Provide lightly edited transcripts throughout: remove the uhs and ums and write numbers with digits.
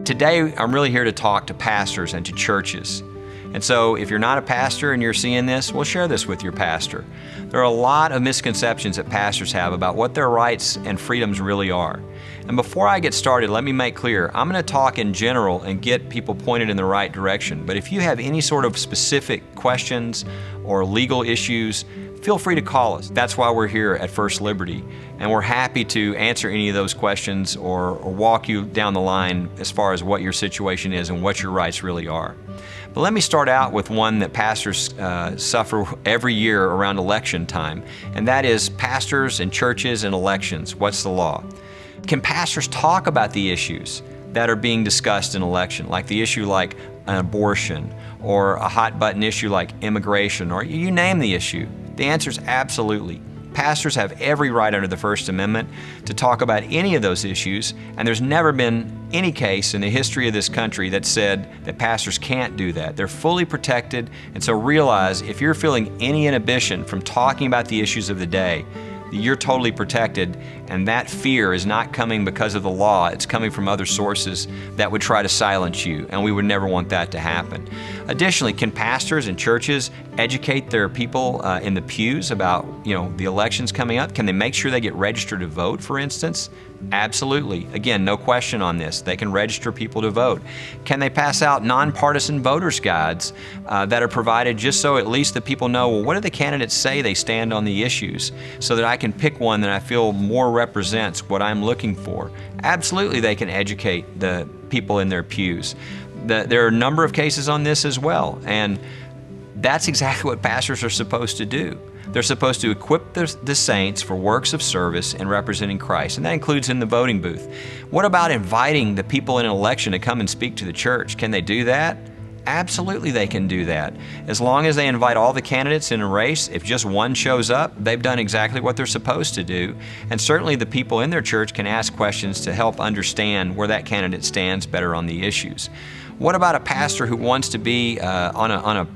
Today, I'm really here to talk to pastors and to churches. And so if you're not a pastor and you're seeing this, well, share this with your pastor. There are a lot of misconceptions that pastors have about what their rights and freedoms really are. And before I get started, let me make clear, I'm going to talk in general and get people pointed in the right direction. But if you have any sort of specific questions or legal issues, feel free to call us. That's why we're here at First Liberty. And we're happy to answer any of those questions or walk you down the line as far as what your situation is and what your rights really are. But let me start out with one that pastors suffer every year around election time, and that is pastors and churches and elections. What's the law? Can pastors talk about the issues that are being discussed in election, like the issue like an abortion or a hot button issue like immigration, or you name the issue? The answer is absolutely. Pastors have every right under the First Amendment to talk about any of those issues, and there's never been any case in the history of this country that said that pastors can't do that. They're fully protected, and so realize if you're feeling any inhibition from talking about the issues of the day, you're totally protected, and that fear is not coming because of the law. It's coming from other sources that would try to silence you, and we would never want that to happen. Additionally, can pastors and churches educate their people in the pews about the elections coming up? Can they make sure they get registered to vote, for instance? Absolutely. Again, no question on this. They can register people to vote. Can they pass out nonpartisan voters guides that are provided just so at least the people know, well, what do the candidates say they stand on the issues, so that I can pick one that I feel more represents what I'm looking for? Absolutely, they can educate the people in their pews. There are a number of cases on this as well, and that's exactly what pastors are supposed to do. They're supposed to equip the saints for works of service and representing Christ, and that includes in the voting booth. What about inviting the people in an election to come and speak to the church? Can they do that? Absolutely, they can do that. As long as they invite all the candidates in a race, if just one shows up, they've done exactly what they're supposed to do. And certainly the people in their church can ask questions to help understand where that candidate stands better on the issues. What about a pastor who wants to be on a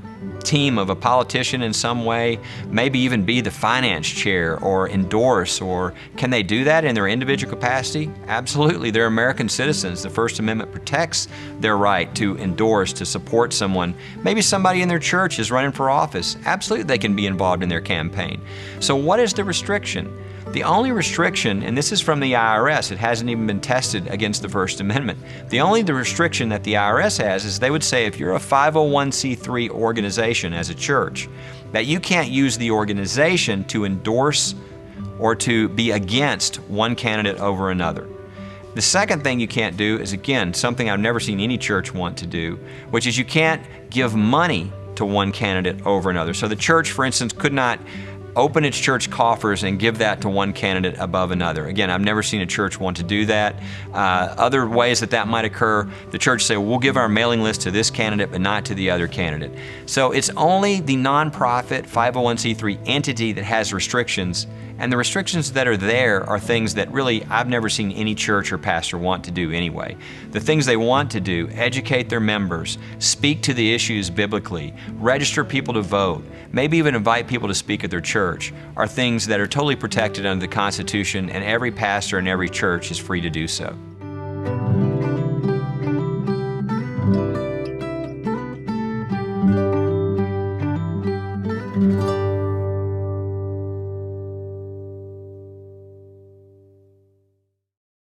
team of a politician in some way, maybe even be the finance chair or endorse, or can they do that in their individual capacity? Absolutely. They're American citizens. The First Amendment protects their right to endorse, to support someone. Maybe somebody in their church is running for office. Absolutely, they can be involved in their campaign. So what is the restriction? The only restriction, and this is from the IRS, it hasn't even been tested against the First Amendment. The restriction that the IRS has is they would say if you're a 501c3 organization as a church, that you can't use the organization to endorse or to be against one candidate over another. The second thing you can't do is, again, something I've never seen any church want to do, which is you can't give money to one candidate over another. So the church, for instance, could not open its church coffers and give that to one candidate above another. Again, I've never seen a church want to do that. Other ways that might occur, the church say, well, we'll give our mailing list to this candidate but not to the other candidate. So it's only the nonprofit 501c3 entity that has restrictions, and the restrictions that are there are things that really I've never seen any church or pastor want to do anyway. The things they want to do: educate their members, speak to the issues biblically, register people to vote, maybe even invite people to speak at their church, are things that are totally protected under the Constitution, and every pastor and every church is free to do so.